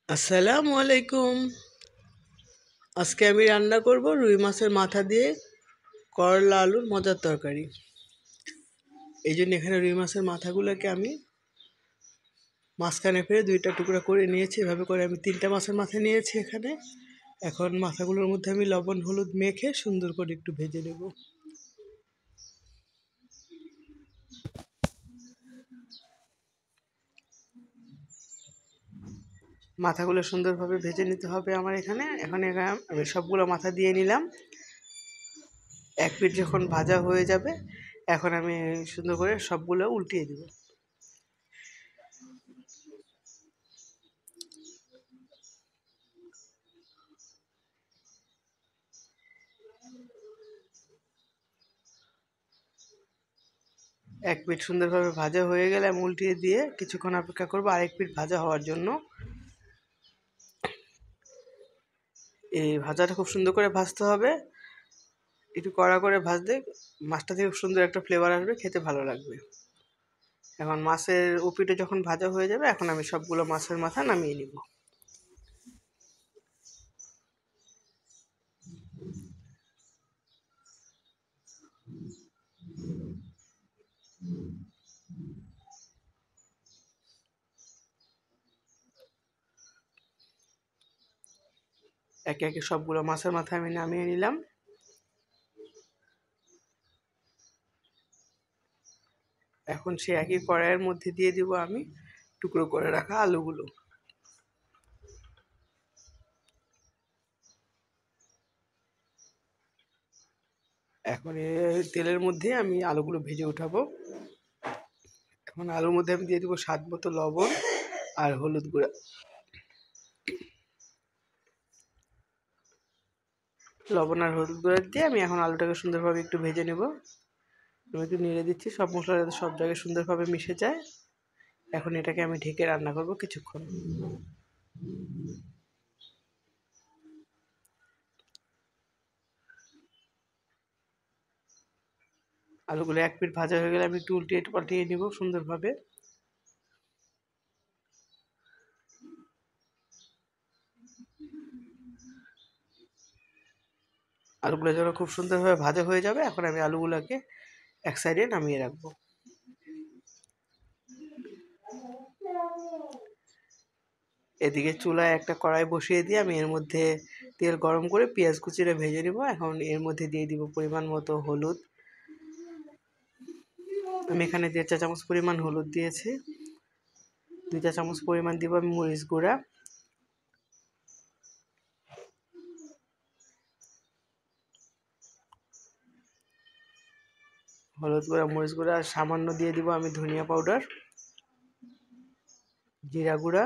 আসসালামু আলাইকুম। আজকে আমি রান্না করব রুই মাছের মাথা দিয়ে করলা আলুর মজার তরকারি। এই জন্য এখানে রুই মাছের মাথাগুলোকে আমি মাঝখানে ফেলে দুইটা টুকরা করে নিয়েছি। এভাবে করে আমি তিনটা মাছের মাথা নিয়েছি এখানে। এখন মাথাগুলোর মধ্যে আমি লবণ হলুদ মেখে সুন্দর করে একটু ভেজে নেব। মাথাগুলো সুন্দরভাবে ভেজে নিতে হবে আমার এখানে। আমি সবগুলো মাথা দিয়ে নিলাম। এক পিঠ যখন ভাজা হয়ে যাবে, এখন আমি সুন্দর করে সবগুলো উল্টিয়ে দেব। এক পিঠ সুন্দরভাবে ভাজা হয়ে গেলে আমি উল্টিয়ে দিয়ে কিছুক্ষণ অপেক্ষা করবো আরেক পিঠ ভাজা হওয়ার জন্য। এই ভাজাটা খুব সুন্দর করে ভাজতে হবে। একটু কড়া করে ভাজলে মাছটা থেকে খুব সুন্দর একটা ফ্লেভার আসবে, খেতে ভালো লাগবে। এখন মাছের উপিটে যখন ভাজা হয়ে যাবে, এখন আমি সবগুলো মাছের মাথা নামিয়ে নিব। একে একে সবগুলো মাছের মাথা আমি নামিয়ে নিলাম। এখন সে একই কড়াইয়ের মধ্যে দিয়ে দিব আমি টুকরো করে রাখা আলুগুলো। এখন এই তেলের মধ্যে আমি আলুগুলো ভেজে উঠাবো। এখন আলুর মধ্যে আমি দিয়ে দিব স্বাদ মতো লবণ আর হলুদ গুঁড়া। লবণ আর হলুদ গুঁড়া দিয়ে আমি এখন আলুটাকে সুন্দরভাবে একটু ভেজে নেব। আমি একটু নেড়ে দিচ্ছি, সব মশলা যাতে সব জায়গায় সুন্দরভাবে মিশে যায়। এখন এটাকে আমি ঢেকে রান্না করব কিছুক্ষণ। আলুগুলো এক পিঠ ভাজা হয়ে গেলে আমি একটু উল্টিয়ে পাল্টিয়ে নেব সুন্দরভাবে। আলুগুলো যখন খুব সুন্দরভাবে ভাজা হয়ে যাবে, এখন আমি আলুগুলোকে এক সাইডে নামিয়ে রাখবো। এদিকে চুলায় একটা কড়াই বসিয়ে দিয়ে আমি এর মধ্যে তেল গরম করে পেঁয়াজ কুচিটা ভেজে নেব। এখন এর মধ্যে দিয়ে দিব পরিমাণ মতো হলুদ। আমি এখানে 1.5 চা চামচ পরিমাণ হলুদ দিয়েছি। 2 চা চামচ পরিমাণ দিব আমি মরিচ গুঁড়া। হলুদ গুঁড়া মরিচ গুঁড়া আর সামান্য দিয়ে দিব আমি ধনিয়া পাউডার, জিরা গুঁড়া,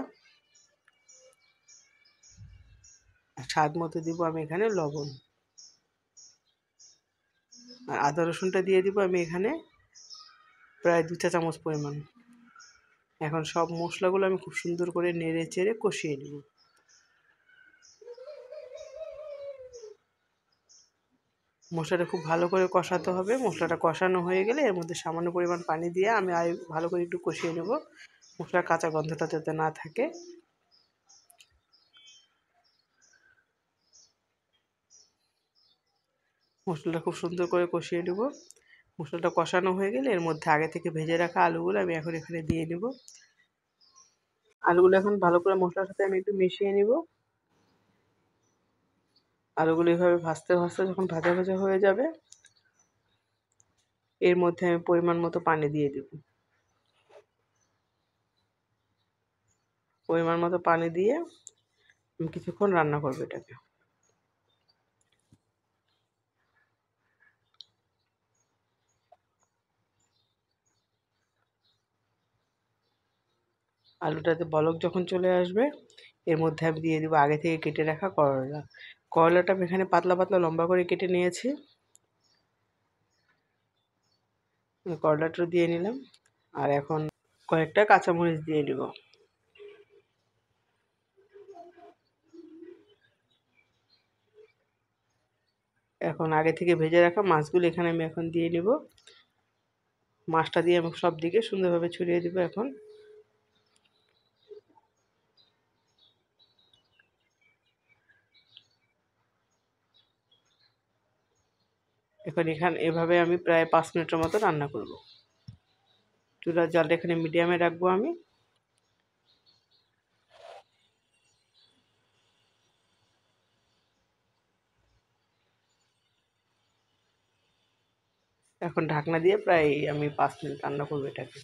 আর স্বাদ মতো দিব আমি এখানে লবণ। আর আদা রসুনটা দিয়ে দিব আমি এখানে প্রায় 2 চা চামচ পরিমাণ। এখন সব মশলাগুলো আমি খুব সুন্দর করে নেড়ে চেড়ে কষিয়ে নেব। মশলাটা খুব ভালো করে কষাতে হবে। মশলাটা কষানো হয়ে গেলে এর মধ্যে সামান্য পরিমাণ পানি দিয়ে আমি আর ভালো করে একটু কষিয়ে নেব, মশলার কাঁচা গন্ধটা যাতে না থাকে। মশলাটা খুব সুন্দর করে কষিয়ে নেব। মশলাটা কষানো হয়ে গেলে এর মধ্যে আগে থেকে ভেজে রাখা আলুগুলো আমি এখন এখানে দিয়ে নেব। আলুগুলো এখন ভালো করে মশলার সাথে আমি একটু মিশিয়ে নিব। আলুগুলো এভাবে ভাজতে ভাজতে যখন ভাজা ভাজা হয়ে যাবে, এর মধ্যে আমি পরিমাণ মতো পানি দিয়ে দেব। পরিমাণ মতো পানি দিয়ে আমি কিছুক্ষণ রান্না করবো এটাকে। আলুটাতে বলক যখন চলে আসবে, এর মধ্যে আমি দিয়ে দেবো আগে থেকে কেটে রাখা করলা। করলাটা আমি এখানে পাতলা পাতলা লম্বা করে কেটে নিয়েছি। করলাটা দিয়ে নিলাম। আর এখন কয়েকটা কাঁচামরিচ দিয়ে দিব। এখন আগে থেকে ভেজে রাখা মাছগুলো এখানে আমি এখন দিয়ে নিব। মাছটা দিয়ে আমি সব দিকে সুন্দরভাবে ছড়িয়ে দেবো। এখন এখন এভাবে আমি প্রায় 5 মিনিটের মতো রান্না করব। চুলার জালটা এখানে মিডিয়ামে রাখবো আমি। এখন ঢাকনা দিয়ে প্রায় আমি 5 মিনিট রান্না করবো এটাকে।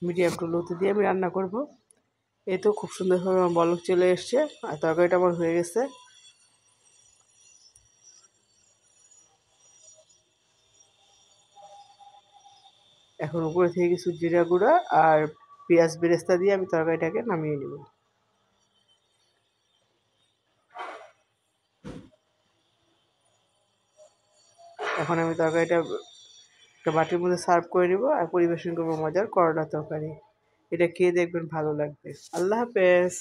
মিডিয়াম টু লোতে দিয়ে আমি রান্না করব। এই তো খুব সুন্দরভাবে আমার বলক চলে এসছে আর তরকারিটা আমার হয়ে গেছে। এখন উপরে থেকে কিছু জিরা গুঁড়া আর পেঁয়াজ বেরেস্তা দিয়ে আমি তরকারিটাকে নামিয়ে নেব। এখন আমি তরকারিটা একটা বাটির মধ্যে সার্ভ করে নেব আর পরিবেশন করবো মজার করলার তরকারি। এটা খেয়ে দেখবেন ভালো লাগবে। আল্লাহ হাফেজ।